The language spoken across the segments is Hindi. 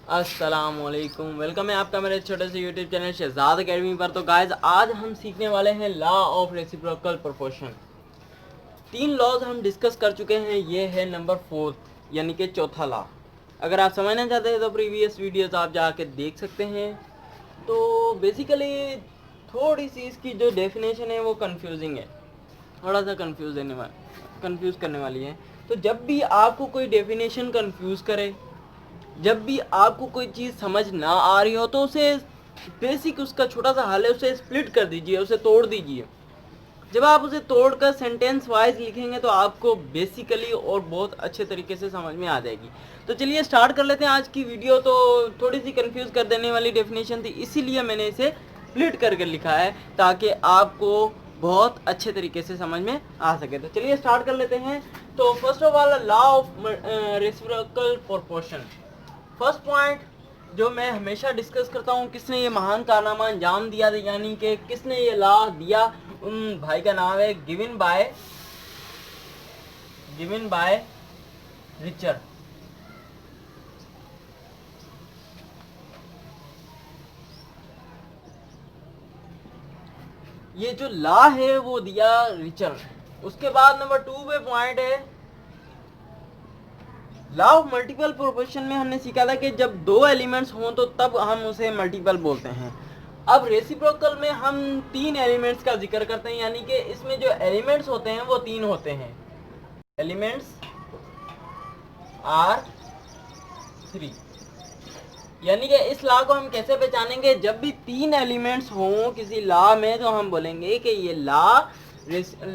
अस्सलामुअलैकुम, वेलकम है आपका मेरे छोटे से यूट्यूब चैनल शहजाद अकेडमी पर। तो गाइज आज हम सीखने वाले हैं law of reciprocal proportion. 3 laws हम डिस्कस कर चुके हैं, ये है नंबर 4 यानी कि चौथा लॉ। अगर आप समझना चाहते हैं तो प्रीवियस वीडियोस आप जाके देख सकते हैं। तो बेसिकली थोड़ी सी इसकी जो डेफिनेशन है वो कंफ्यूजिंग है, थोड़ा सा कंफ्यूज करने वाली है। तो जब भी आपको कोई डेफिनेशन कंफ्यूज करे, जब भी आपको कोई चीज़ समझ ना आ रही हो, तो उसे बेसिक उसका छोटा सा हल है, उसे स्प्लिट कर दीजिए, उसे तोड़ दीजिए। जब आप उसे तोड़कर सेंटेंस वाइज लिखेंगे तो आपको बेसिकली और बहुत अच्छे तरीके से समझ में आ जाएगी। तो चलिए स्टार्ट कर लेते हैं आज की वीडियो। तो थोड़ी सी कंफ्यूज कर देने वाली डेफिनेशन थी, इसीलिए मैंने इसे स्प्लिट करके लिखा है ताकि आपको बहुत अच्छे तरीके से समझ में आ सके। तो चलिए स्टार्ट कर लेते हैं। तो first of all law of reciprocal proportion. First point जो मैं हमेशा डिस्कस करता हूँ, किसने ये महान कारनामा अंजाम दिया, यानी कि किसने ये लॉ दिया, उन भाई का नाम है गिवन बाय रिचर्ड। ये जो लॉ है वो दिया रिचर्ड। उसके बाद नंबर 2 पे पॉइंट है लॉ ऑफ मल्टीपल प्रोपोर्शन में हमने सीखा था कि जब 2 एलिमेंट्स हों तो तब हम उसे मल्टीपल बोलते हैं। अब रेसिप्रोकल में हम 3 एलिमेंट्स का जिक्र करते हैं, यानी कि इसमें जो एलिमेंट्स होते हैं वो 3 होते हैं। एलिमेंट्स आर 3, यानी कि इस लॉ को हम कैसे पहचानेंगे, जब भी 3 एलिमेंट्स हों किसी लॉ में तो हम बोलेंगे कि ये लॉ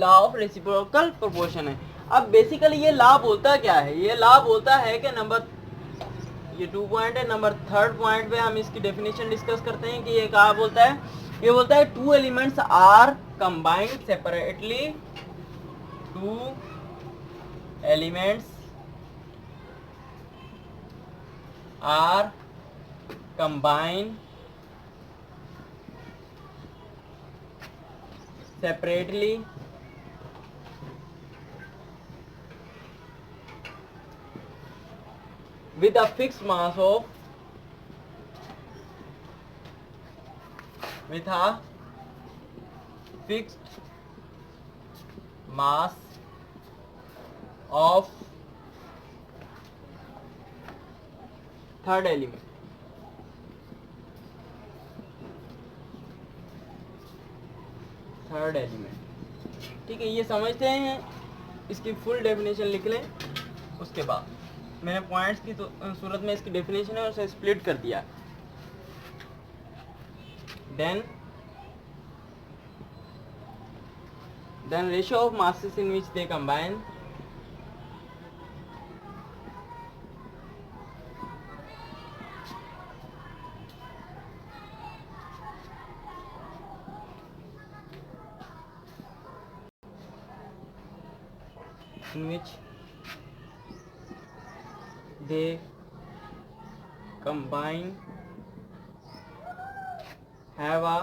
ऑफ रेसिप्रोकल प्रोपोर्शन है। अब बेसिकली ये लॉ बोलता क्या है, ये लॉ बोलता है कि ये 2 पॉइंट है, नंबर 3rd पॉइंट पे हम इसकी डेफिनेशन डिस्कस करते हैं कि ये क्या बोलता है। ये बोलता है 2 elements are combined separately, 2 elements are combined separately with a fixed mass of third element. ठीक है, ये समझते हैं। इसकी फुल डेफिनेशन लिख लें। उसके बाद मैंने पॉइंट्स की सूरत में इसकी डेफिनेशन है उसे स्प्लिट कर दिया। Then ratio of masses in which they combine, in which they combine have a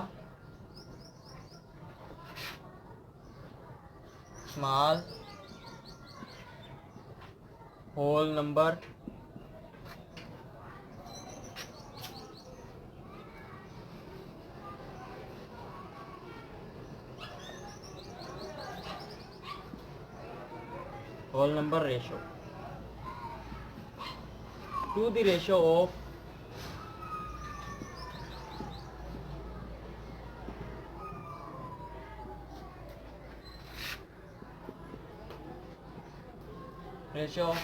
small whole number ratio to the ratio of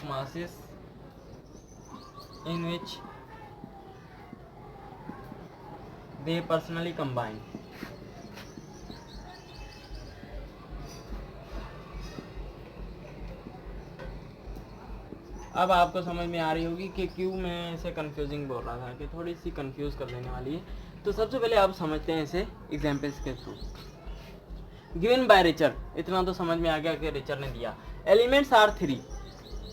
masses in which they personally combine। अब आपको समझ में आ रही होगी कि क्यों मैं इसे कंफ्यूजिंग बोल रहा था, कि थोड़ी सी कंफ्यूज कर देने वाली है। तो सबसे पहले आप समझते हैं इसे एग्जाम्पल्स के थ्रू। गिवन बाय रिचर्ड, इतना तो समझ में आ गया कि रिचर्ड ने दिया। एलिमेंट्स आर 3,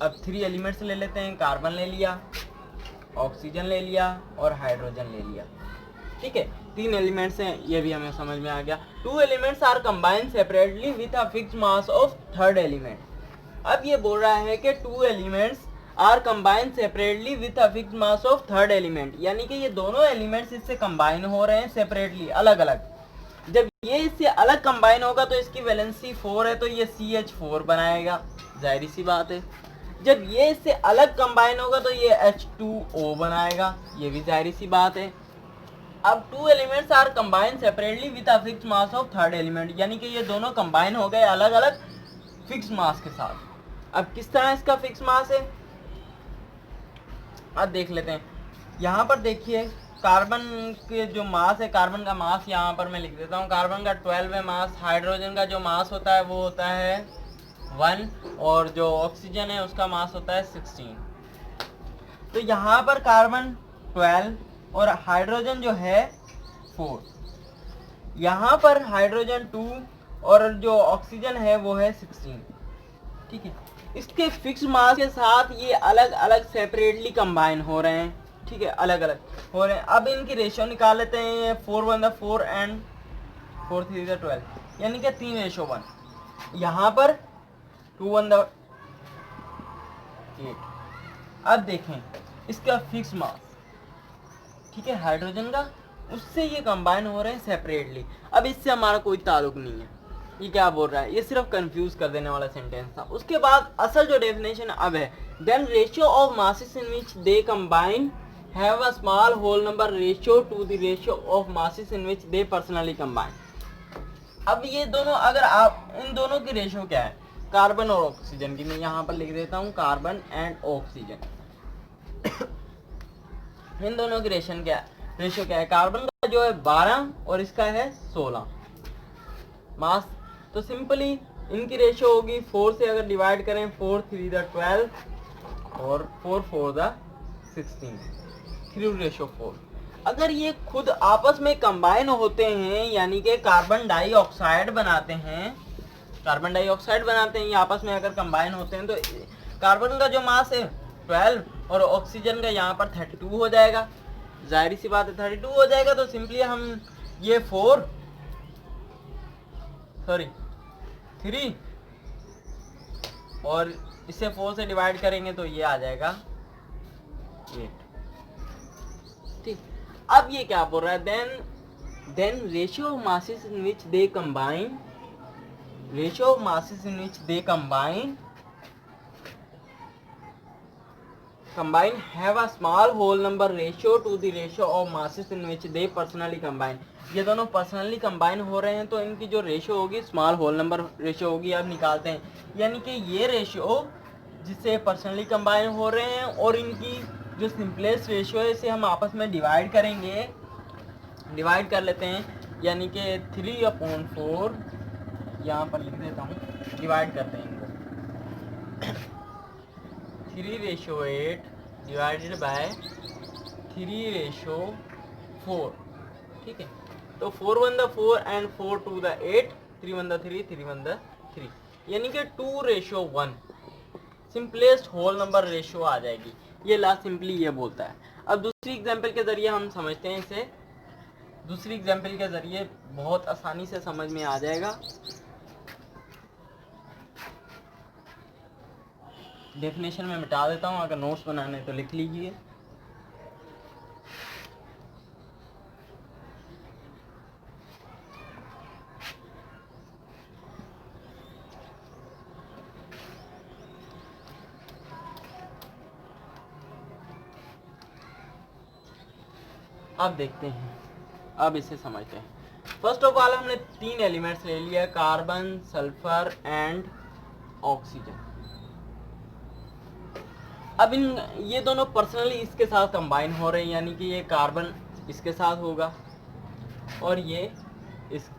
अब 3 एलिमेंट्स ले लेते हैं। कार्बन ले लिया, ऑक्सीजन ले लिया और हाइड्रोजन ले लिया। ठीक है, 3 एलिमेंट्स हैं, ये भी हमें समझ में आ गया। 2 elements are combined separately with a fixed mass of third element. अब ये बोल रहा है कि 2 elements are combine separately with a fixed mass of third element, यानी कि ये दोनों एलिमेंट्स इससे कंबाइन हो रहे हैं सेपरेटली, अलग अलग। जब ये इससे अलग कंबाइन होगा तो इसकी वैलेंसी 4 है तो ये CH4 बनाएगा, जाहिर सी बात है। जब ये इससे अलग कंबाइन होगा तो ये H2O बनाएगा, ये भी जाहिर सी बात है। अब two elements are combine separately with a fixed mass of third element, यानी कि ये दोनों कंबाइन हो गए अलग अलग फिक्स मास के साथ। अब किस तरह इसका फिक्स मास है अब देख लेते हैं। यहाँ पर देखिए कार्बन के जो मास है, कार्बन का मास यहाँ पर मैं लिख देता हूँ। कार्बन का 12 है मास, हाइड्रोजन का जो मास होता है वो होता है 1, और जो ऑक्सीजन है उसका मास होता है 16। तो यहाँ पर कार्बन 12 और हाइड्रोजन जो है 4, यहाँ पर हाइड्रोजन 2 और जो ऑक्सीजन है वो है 16। ठीक है, इसके फिक्स मास के साथ ये अलग अलग सेपरेटली कंबाइन हो रहे हैं। ठीक है, अलग अलग हो रहे हैं। अब इनकी रेशियो निकाल लेते हैं। 4 1 4 एंड 4 3 12, यानी कि 3:1। यहाँ पर 2 1 8। अब देखें इसका फिक्स मास, ठीक है, हाइड्रोजन का, उससे ये कंबाइन हो रहे हैं सेपरेटली। अब इससे हमारा कोई ताल्लुक नहीं है, ये क्या बोल रहा है, ये सिर्फ कंफ्यूज कर देने वाला सेंटेंस था। उसके बाद असल जो डेफिनेशन अब है, then ratio of masses in which they combine have a small whole number ratio to the ratio of masses in which they personally combine. अब ये दोनों, अगर आप इन दोनों की रेशियो क्या है, कार्बन और ऑक्सीजन की, मैं यहाँ पर लिख देता हूँ कार्बन एंड ऑक्सीजन। इन दोनों की रेशियो क्या है, कार्बन का जो है 12 और इसका है 16 मास। तो सिंपली इनकी रेशियो होगी 4 से अगर डिवाइड करें, 4 3 12 और 4 4 16, 3:4। अगर ये खुद आपस में कंबाइन होते हैं, यानी कि कार्बन डाइऑक्साइड बनाते हैं, ये आपस में अगर कंबाइन होते हैं, तो कार्बन का जो मास है 12 और ऑक्सीजन का यहाँ पर 32 हो जाएगा, जाहिर सी बात है 32 हो जाएगा। तो सिंपली हम ये 3 और इसे 4 से डिवाइड करेंगे तो ये आ जाएगा 8। ठीक, अब ये क्या बोल रहा है, then ratio of masses in which they combine have a small whole number ratio to the ratio of masses in which they personally combine. ये दोनों पर्सनली कंबाइन हो रहे हैं तो इनकी जो रेशियो होगी स्मॉल होल नंबर रेशियो होगी। अब निकालते हैं, यानी कि ये रेशियो जिससे पर्सनली कंबाइन हो रहे हैं और इनकी जो सिंपलेस्ट रेशियो है इसे हम आपस में डिवाइड कर लेते हैं, यानी कि 3/4 यहाँ पर लिख देता हूँ, डिवाइड करते हैं इनको। 3:8 डिवाइडेड बाय 3:4। ठीक है, तो 4 1 4 एंड 4 2 8, 3 1 3, 3 1 3, यानी कि 2:1 सिंपलेस्ट होल नंबर रेशियो आ जाएगी। ये लास्ट सिंपली ये बोलता है। अब दूसरी एग्जांपल के जरिए हम समझते हैं इसे। दूसरी एग्जांपल के जरिए बहुत आसानी से समझ में आ जाएगा। डेफिनेशन में मिटा देता हूँ, अगर नोट्स बनाने तो लिख लीजिए। अब देखते हैं, अब इसे समझते हैं। फर्स्ट ऑफ ऑल हमने 3 एलिमेंट्स ले लिया, कार्बन, सल्फर एंड ऑक्सीजन। अब ये दोनों पर्सनली इसके साथ कंबाइन हो रहे हैं, यानी कि ये कार्बन इसके साथ होगा और ये इस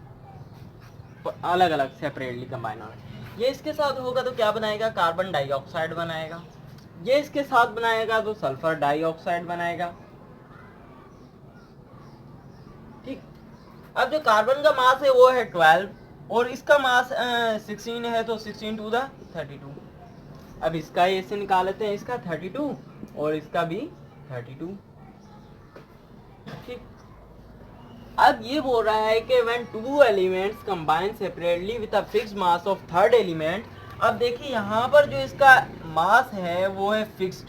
अलग अलग सेपरेटली कंबाइन हो रहे हैं। ये इसके साथ होगा तो क्या बनाएगा, कार्बन डाइऑक्साइड बनाएगा। ये इसके साथ बनाएगा तो सल्फर डाइऑक्साइड बनाएगा। ठीक, अब जो कार्बन का मास है वो है 12 और इसका मास 16 है, तो 16 2 32। अब इसका ऐसे निकाल लेते हैं, इसका 32 और इसका भी 32। ठीक, अब ये बोल रहा है कि when two elements combine separately with a fixed mass of third element। अब देखिए यहाँ पर जो इसका मास है वो है फिक्स्ड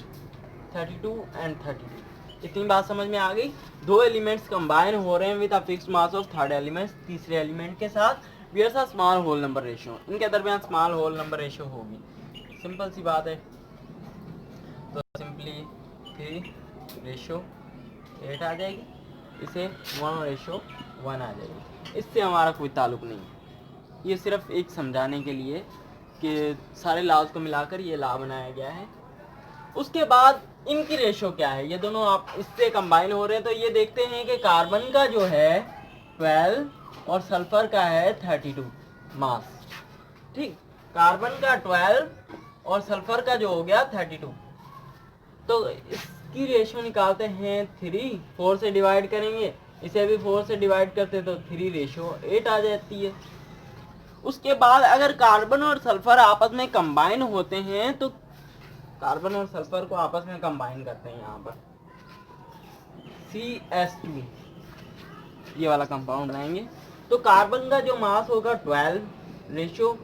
32 एंड 32। इतनी बात समझ में आ गई। दो एलिमेंट्स कंबाइन हो रहे हैं with a fixed mass of third element, तीसरे एलिमेंट के साथ bears a small whole number ratio, इनके दरमियान स्मॉल होल नंबर रेशियो होगी। सिंपल सी बात है। तो सिंपली 3:8 आ जाएगी, इसे 1:1 आ जाएगी। इससे हमारा कोई ताल्लुक नहीं है, ये सिर्फ एक समझाने के लिए कि सारे लॉज को मिलाकर ये लॉ बनाया गया है। उसके बाद इनकी रेशो क्या है, ये दोनों आप इससे कंबाइन हो रहे हैं। तो ये देखते हैं कि कार्बन का जो है 12 और सल्फर का है 32 मास। ठीक, कार्बन का 12 और सल्फर का जो हो गया 32। तो इसकी रेशो निकालते हैं 3, 4 से डिवाइड करेंगे, इसे भी 4 से डिवाइड करते तो 3:8 आ जाती है। उसके बाद अगर कार्बन और सल्फर आपस में कंबाइन होते हैं तो कार्बन और सल्फर को आपस में कंबाइन करते हैं, यहाँ पर CS2 ये वाला कंपाउंड बनाएंगे। तो कार्बन का जो मास होगा 12 रेशियो,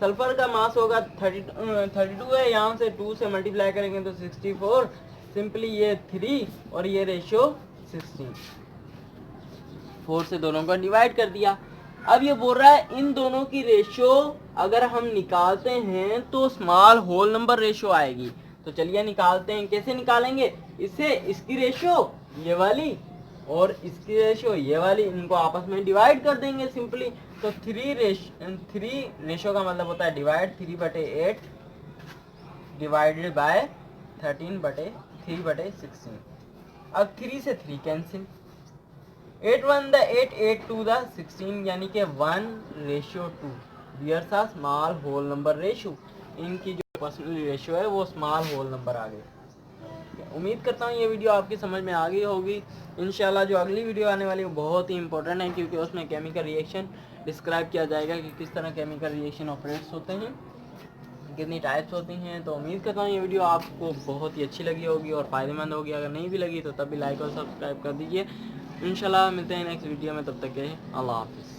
सल्फर का मास होगा 32 है, यहाँ से 2 से मल्टीप्लाई करेंगे तो 64, सिंपली ये 3 और ये रेशियो 16, 4 से दोनों को डिवाइड कर दिया। अब ये बोल रहा है इन दोनों की रेशियो अगर हम निकालते हैं तो स्मॉल होल नंबर रेशियो आएगी। तो चलिए निकालते हैं। कैसे निकालेंगे, इसे इसकी रेशियो ये वाली और इसकी रेशियो ये वाली, इनको आपस में डिवाइड कर देंगे सिंपली। तो 3 रेशियो का मतलब होता है डिवाइड, 3/8 डिवाइडेड बाय 13/3/16। अब 3 से 3 कैंसिल, 8 1 द 8, 8 2 द 16, यानी कि 1:2। Bears a small whole number ratio, इनकी जो पर्सनल रेशियो है वो स्मॉल होल नंबर आ गई। उम्मीद करता हूँ ये वीडियो आपकी समझ में आ गई होगी। इंशाल्लाह जो अगली वीडियो आने वाली है वो बहुत ही इंपॉर्टेंट है, क्योंकि उसमें केमिकल रिएक्शन डिस्क्राइब किया जाएगा कि किस तरह केमिकल रिएक्शन ऑपरेट्स होते हैं, कितनी टाइप्स होती हैं। तो उम्मीद करता हूँ ये वीडियो आपको बहुत ही अच्छी लगी होगी और फ़ायदेमंद होगी। अगर नहीं भी लगी तो तब भी लाइक और सब्सक्राइब कर दीजिए। इंशाल्लाह मिलते हैं नेक्स्ट वीडियो में, तब तक के अल्लाह हाफ़िज़।